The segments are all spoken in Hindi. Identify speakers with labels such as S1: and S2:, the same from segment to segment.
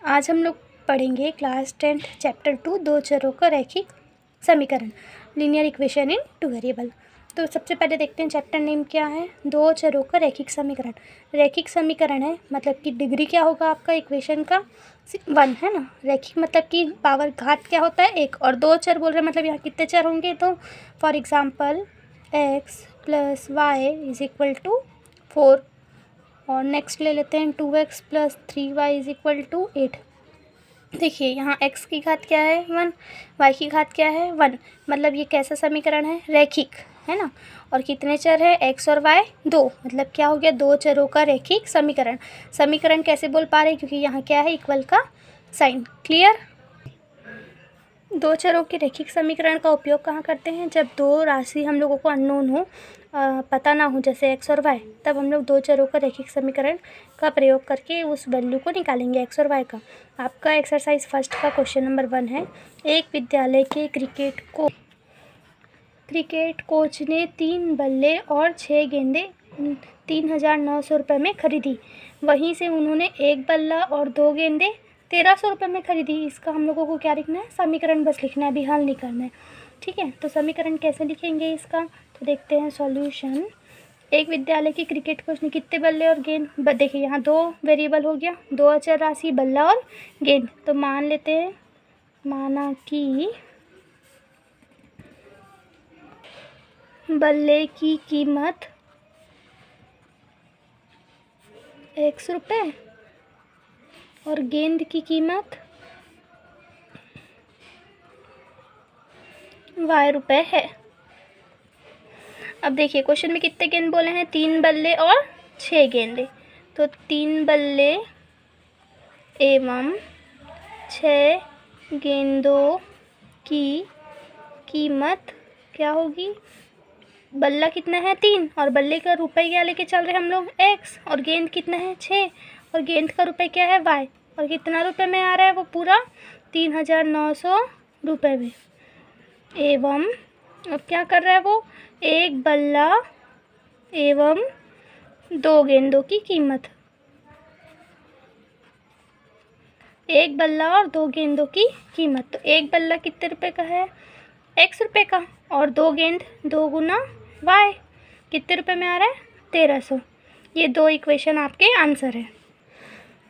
S1: आज हम लोग पढ़ेंगे क्लास 10 चैप्टर 2 दो चरों का रैखिक समीकरण linear equation in two variable. तो सबसे पहले देखते हैं चैप्टर नेम क्या है। दो चरों का रैखिक समीकरण। रैखिक समीकरण है मतलब कि डिग्री क्या होगा आपका इक्वेशन का 1 है ना। रैखिक मतलब कि पावर घात क्या होता है 1, और दो चर बोल रहे हैं मतलब यहाँ कितने चर होंगे। तो for example x plus y is equal to 4, और नेक्स्ट ले लेते हैं 2x plus 3y is equal to 8। देखिए यहाँ x की घात क्या है 1, y की घात क्या है 1, मतलब ये कैसा समीकरण है रैखिक है ना। और कितने चर है x और y 2, मतलब क्या हो गया दो चरों का रैखिक समीकरण। समीकरण कैसे बोल पा रहे हैं क्योंकि यहाँ क्या है इक्वल का साइन। क्लियर। दो चरों के रैखिक समीकरण का उपयोग कहाँ करते हैं, जब दो राशि हम लोगों को अननोन हो, पता ना हो, जैसे x और y, तब हम लोग दो चरों का रैखिक समीकरण का प्रयोग करके उस वैल्यू को निकालेंगे x और y का। आपका एक्सरसाइज फर्स्ट का क्वेश्चन नंबर 1 है। एक विद्यालय के क्रिकेट कोच ने 3 बल्ले और 6 गेंदें 3,900 रुपये में खरीदी। वहीं से उन्होंने एक बल्ला और 2 गेंदें 1,300 रुपये में खरीदी। इसका हम लोगों को क्या लिखना है, समीकरण बस लिखना है, अभी हल नहीं करना है। ठीक है, तो समीकरण कैसे लिखेंगे इसका, तो देखते हैं सॉल्यूशन। एक विद्यालय की क्रिकेट कोच ने कितने बल्ले और गेंद, देखिए यहाँ दो वेरिएबल हो गया, दो अचर राशि बल्ला और गेंद। तो मान लेते हैं, माना कि बल्ले की कीमत x रुपये और गेंद की कीमत y रुपये है। अब देखिए क्वेश्चन में कितने गेंद बोले हैं, 3 बल्ले और 6 गेंदे। तो 3 बल्ले एवं 6 गेंदों की कीमत क्या होगी, बल्ला कितना है 3 और बल्ले का रुपये क्या लेके चल रहे हैं हम लोग x, और गेंद कितना है 6 और गेंद का रुपये क्या है y, और कितना रुपये में आ रहा है वो पूरा 3,900 रुपये में। एवं अब क्या कर रहा है वो, एक बल्ला एवं 2 गेंदों की कीमत, एक बल्ला और 2 गेंदों की कीमत। तो एक बल्ला कितने रुपए का है x रुपये का, और 2 गेंद 2 गुना y कितने रुपए में आ रहा है 1,300। ये दो इक्वेशन आपके आंसर है।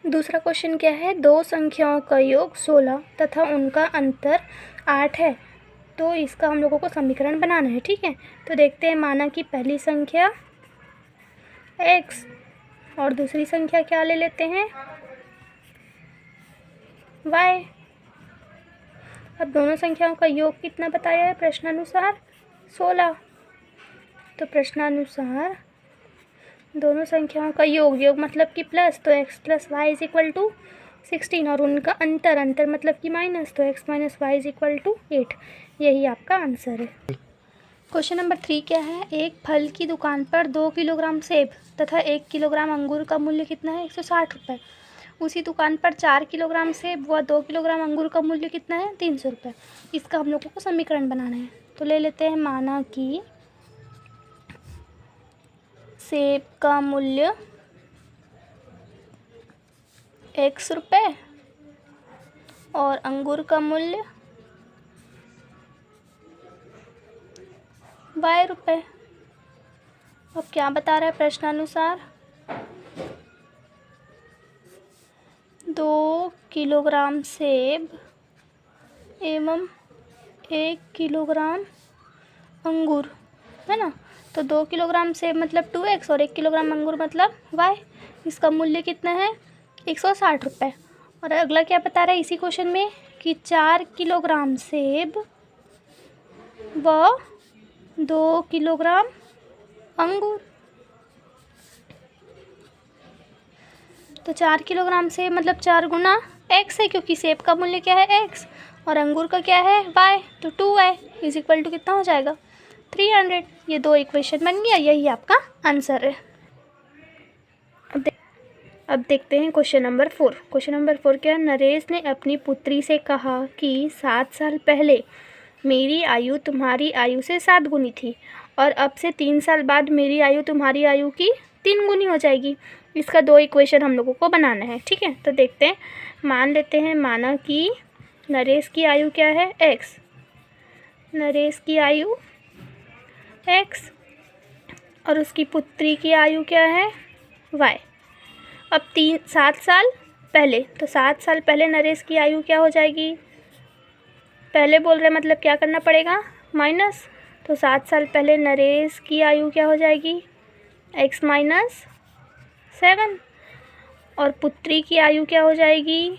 S1: दूसरा क्वेश्चन क्या है, दो संख्याओं का योग 16 तथा उनका अंतर 8 है। तो इसका हम लोगों को समीकरण बनाना है। ठीक है, तो देखते हैं, माना कि पहली संख्या x और दूसरी संख्या क्या ले लेते हैं y। अब दोनों संख्याओं का योग कितना बताया है प्रश्नानुसार 16। तो प्रश्नानुसार दोनों संख्याओं का योग मतलब कि प्लस, तो x plus y is equal to 16, और उनका अंतर मतलब कि माइनस, तो x minus y is equal to 8। यही आपका आंसर है। क्वेश्चन नंबर 3 क्या है, एक फल की दुकान पर 2 किलोग्राम सेब तथा 1 किलोग्राम अंगूर का मूल्य कितना है 160 रुपये। उसी दुकान पर 4 किलोग्राम सेब व 2 किलोग्राम अंगूर का मूल्य कितना है 300 रुपये। इसका हम लोगों को समीकरण बनाना है। तो ले लेते हैं, माना कि सेब का मूल्य x रुपये और अंगूर का मूल्य y रुपये। अब क्या बता रहा है प्रश्नानुसार, 2 किलोग्राम सेब एवं 1 किलोग्राम अंगूर है ना। तो 2 किलोग्राम सेब मतलब 2x और 1 किलोग्राम अंगूर मतलब y। इसका मूल्य कितना है 160 रुपये। और अगला क्या बता रहा है इसी क्वेश्चन में कि 4 किलोग्राम सेब व 2 किलोग्राम अंगूर। तो 4 किलोग्राम सेब मतलब 4 गुना x है, क्योंकि सेब का मूल्य क्या है x और अंगूर का क्या है y, तो 2y इज इक्वल टू कितना हो जाएगा 300। ये दो इक्वेशन बन गया, यही आपका आंसर है। अब देखते हैं क्वेश्चन नंबर 4। क्वेश्चन नंबर 4 क्या, नरेश ने अपनी पुत्री से कहा कि 7 साल पहले मेरी आयु तुम्हारी आयु से 7 गुनी थी और अब से 3 साल बाद मेरी आयु तुम्हारी आयु की 3 गुनी हो जाएगी। इसका 2 इक्वेशन हम लोगों को बनाना है। ठीक है, तो देखते हैं। मान लेते हैं, माना कि नरेश की आयु क्या है, x। नरेश की आयु x और उसकी पुत्री की आयु क्या है, y। अब 7 साल पहले, तो 7 साल पहले नरेश की आयु क्या हो जाएगी, पहले बोल रहे मतलब क्या करना पड़ेगा, माइनस। तो 7 साल पहले नरेश की आयु क्या हो जाएगी, x माइनस 7, और पुत्री की आयु क्या हो जाएगी,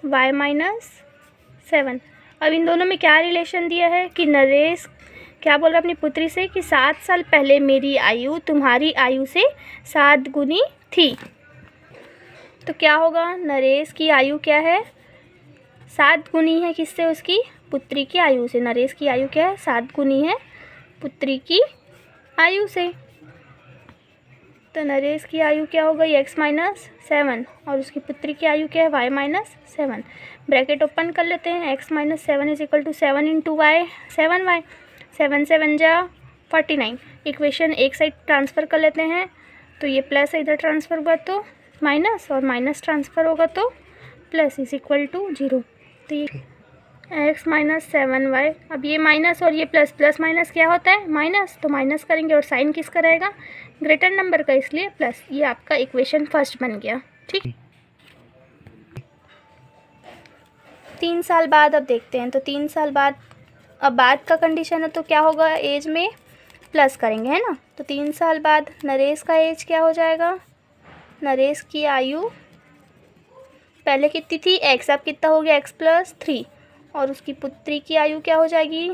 S1: y माइनस 7। अब इन दोनों में क्या रिलेशन दिया है कि नरेश क्या बोल रहा है अपनी पुत्री से कि 7 साल पहले मेरी आयु तुम्हारी आयु से 7 गुनी थी। तो क्या होगा, नरेश की आयु क्या है, 7 गुनी है किससे, उसकी पुत्री की आयु से। नरेश की आयु क्या है, 7 गुनी है पुत्री की आयु से। तो नरेश की आयु क्या हो गई, x माइनस 7, और उसकी पुत्री की आयु क्या है, y माइनस 7। ब्रैकेट ओपन कर लेते हैं, x minus 7 is equal to 7 into y, 7y, 7 7 जा 49। इक्वेशन एक साइड ट्रांसफ़र कर लेते हैं, तो ये प्लस इधर ट्रांसफ़र होगा तो माइनस, और माइनस ट्रांसफ़र होगा तो प्लस इज इक्वल टू 0। तो ये x माइनस 7y, अब ये माइनस और ये प्लस, प्लस माइनस क्या होता है, माइनस। तो माइनस करेंगे और साइन किसका रहेगा, ग्रेटर नंबर का, इसलिए प्लस। ये आपका इक्वेशन फर्स्ट बन गया। ठीक, 3 साल बाद अब देखते हैं। तो 3 साल बाद, अब बाद का कंडीशन है तो क्या होगा, एज में प्लस करेंगे, है ना। तो 3 साल बाद नरेश का एज क्या हो जाएगा, नरेश की आयु पहले कितनी थी, x, अब कितना हो गया, x प्लस 3, और उसकी पुत्री की आयु क्या हो जाएगी,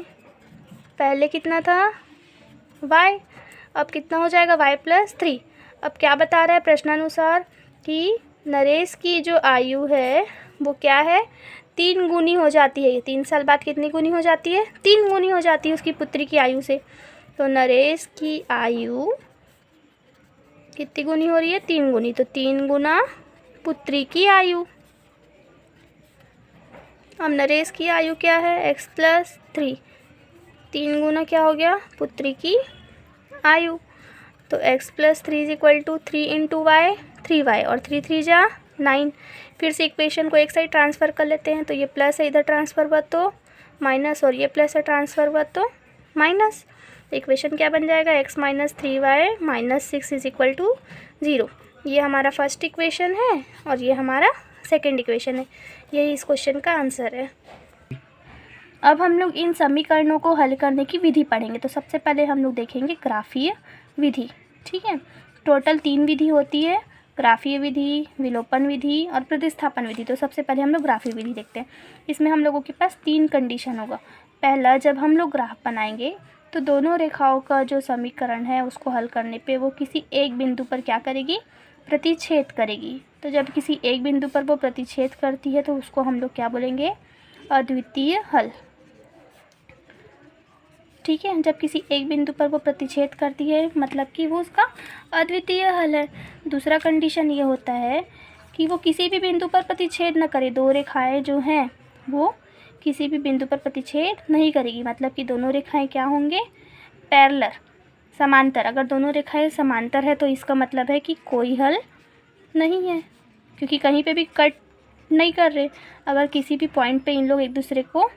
S1: पहले कितना था, y, अब कितना हो जाएगा, y प्लस 3। अब क्या बता रहा है प्रश्नानुसार कि नरेश की जो आयु है वो क्या है, 3 गुनी हो जाती है। 3 साल बाद कितनी गुनी हो जाती है, 3 गुनी हो जाती है उसकी पुत्री की आयु से। तो नरेश की आयु कितनी गुनी हो रही है, 3 गुनी। तो 3 गुना पुत्री की आयु। अब नरेश की आयु क्या है, x प्लस 3, 3 गुना क्या हो गया, पुत्री की आयु। तो x plus 3 is equal to 3 into y, 3y, और 3 3 जा 9। फिर से इक्वेशन को एक साइड ट्रांसफ़र कर लेते हैं, तो ये प्लस है इधर ट्रांसफ़र हुआ तो माइनस, और ये प्लस है ट्रांसफ़र हुआ तो माइनस। इक्वेशन क्या बन जाएगा, x minus 3y minus 6 is equal to 0। ये हमारा फर्स्ट इक्वेशन है और ये हमारा सेकेंड इक्वेशन है। यही इस क्वेश्चन का आंसर है। अब हम लोग इन समीकरणों को हल करने की विधि पढ़ेंगे। तो सबसे पहले हम लोग देखेंगे ग्राफीय विधि। ठीक है, टोटल 3 विधि होती है, ग्राफीय विधि, विलोपन विधि और प्रतिस्थापन विधि। तो सबसे पहले हम लोग ग्राफीय विधि देखते हैं। इसमें हम लोगों के पास 3 कंडीशन होगा। पहला, जब हम लोग ग्राफ बनाएंगे तो दोनों रेखाओं का जो समीकरण है उसको हल करने पे वो किसी एक बिंदु पर क्या करेगी, प्रतिच्छेद करेगी। तो जब किसी एक बिंदु पर वो प्रतिच्छेद करती है तो उसको हम लोग क्या बोलेंगे, अद्वितीय हल। ठीक है, जब किसी एक बिंदु पर वो प्रतिच्छेद करती है मतलब कि वो उसका अद्वितीय हल है। दूसरा कंडीशन ये होता है कि वो किसी भी बिंदु पर प्रतिच्छेद न करे। 2 रेखाएं जो हैं वो किसी भी बिंदु पर प्रतिच्छेद नहीं करेगी, मतलब कि दोनों रेखाएं क्या होंगे, पैरेलल, समांतर। अगर दोनों रेखाएं समांतर है तो इसका मतलब है कि कोई हल नहीं है, क्योंकि कहीं पे भी कट नहीं कर रहे। अगर किसी भी पॉइंट पे इन लोग एक दूसरे को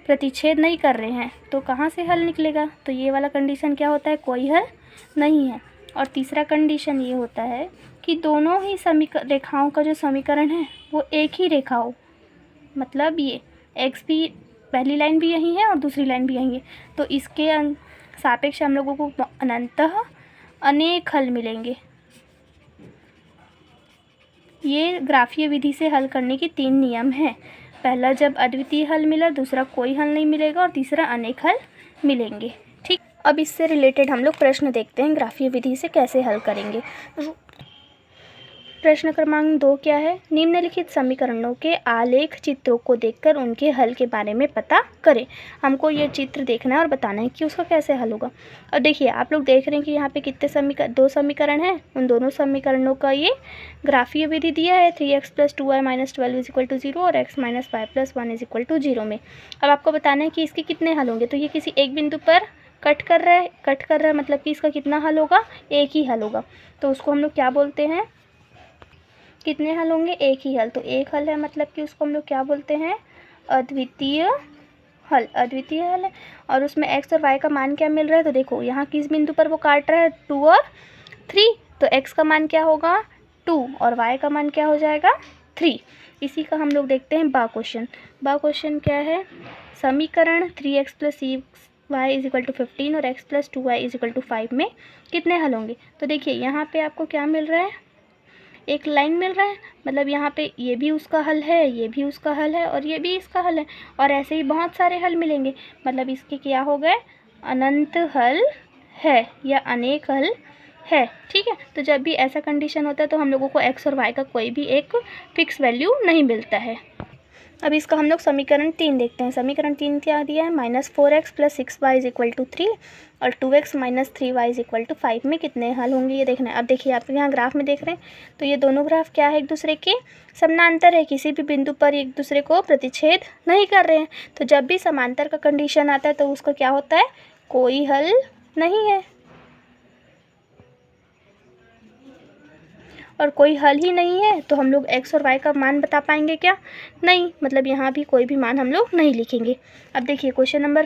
S1: प्रतिच्छेद नहीं कर रहे हैं तो कहाँ से हल निकलेगा। तो ये वाला कंडीशन क्या होता है, कोई हल नहीं है। और तीसरा कंडीशन ये होता है कि दोनों ही रेखाओं का जो समीकरण है वो एक ही रेखा हो, मतलब ये x भी, पहली लाइन भी यही है और दूसरी लाइन भी यही है, तो इसके सापेक्ष हम लोगों को अनंतः अनेक हल मिलेंगे। ये ग्राफीय विधि से हल करने की 3 नियम हैं। पहला, जब अद्वितीय हल मिला, दूसरा कोई हल नहीं मिलेगा, और तीसरा अनेक हल मिलेंगे। ठीक, अब इससे रिलेटेड हम लोग प्रश्न देखते हैं, ग्राफीय विधि से कैसे हल करेंगे। प्रश्न क्रमांक 2 क्या है, निम्नलिखित समीकरणों के आलेख चित्रों को देखकर उनके हल के बारे में पता करें। हमको ये चित्र देखना है और बताना है कि उसका कैसे हल होगा। और देखिए, आप लोग देख रहे हैं कि यहाँ पे कितने 2 समीकरण हैं। उन दोनों समीकरणों का ये ग्राफीय विधि दिया है, 3x plus 2y minus 12 is equal to 0 और x minus 5 plus 1 is equal to 0 में। अब आपको बताना है कि इसके कितने हल होंगे। तो ये किसी एक बिंदु पर कट कर रहा है मतलब कि इसका कितना हल होगा, एक ही हल होगा। तो उसको हम लोग क्या बोलते हैं, कितने हल होंगे, एक ही हल। तो एक हल है मतलब कि उसको हम लोग क्या बोलते हैं, अद्वितीय हल। अद्वितीय हल है। और उसमें x और y का मान क्या मिल रहा है, तो देखो यहाँ किस बिंदु पर वो काट रहा है, 2 और 3। तो x का मान क्या होगा 2 और y का मान क्या हो जाएगा 3। इसी का हम लोग देखते हैं बा क्वेश्चन। बा क्वेश्चन क्या है, समीकरण 3x + 6y = 15 और x + 2y = 5 में कितने हल होंगे। तो देखिए यहाँ पे आपको क्या मिल रहा है, एक लाइन मिल रहा है, मतलब यहाँ पे ये भी उसका हल है, ये भी उसका हल है और ये भी इसका हल है, और ऐसे ही बहुत सारे हल मिलेंगे। मतलब इसके क्या हो गए, अनंत हल है या अनेक हल है। ठीक है, तो जब भी ऐसा कंडीशन होता है तो हम लोगों को x और y का कोई भी एक फिक्स वैल्यू नहीं मिलता है। अब इसका हम लोग समीकरण 3 देखते हैं। समीकरण 3 क्या दिया है, -4x + 6y = 3 और 2x - 3y = 5 में कितने हल होंगे ये देखना है। अब देखिए आप यहाँ ग्राफ में देख रहे हैं, तो ये दोनों ग्राफ क्या है, एक दूसरे के समानांतर है, किसी भी बिंदु पर एक दूसरे को प्रतिच्छेद नहीं कर रहे हैं। तो जब भी समांतर का कंडीशन आता है तो उसका क्या होता है, कोई हल नहीं है, और कोई हल ही नहीं है तो हम लोग x और y का मान बता पाएंगे क्या, नहीं, मतलब यहाँ भी कोई भी मान हम लोग नहीं लिखेंगे। अब देखिए क्वेश्चन नंबर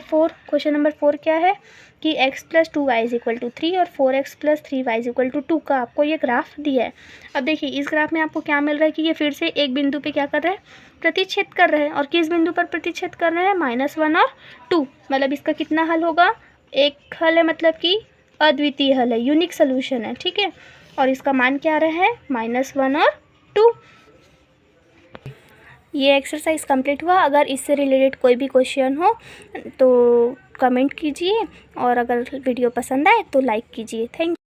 S1: 4 क्या है कि x + 2y = 3 और 4x + 3y = 2 का आपको ये ग्राफ दिया है। अब देखिए इस ग्राफ में आपको क्या मिल रहा है कि ये फिर से एक बिंदु पे क्या कर रहा है, प्रतिच्छेद कर रहे हैं, और किस बिंदु पर प्रतिच्छेद कर रहे हैं, -1 और 2। मतलब इसका कितना हल होगा, एक हल है, मतलब कि अद्वितीय हल है, यूनिक सोल्यूशन है। ठीक है, और इसका मान क्या आ रहा है, -1 और 2। ये एक्सरसाइज कंप्लीट हुआ। अगर इससे रिलेटेड कोई भी क्वेश्चन हो तो कमेंट कीजिए, और अगर वीडियो पसंद आए तो लाइक कीजिए। Thank you.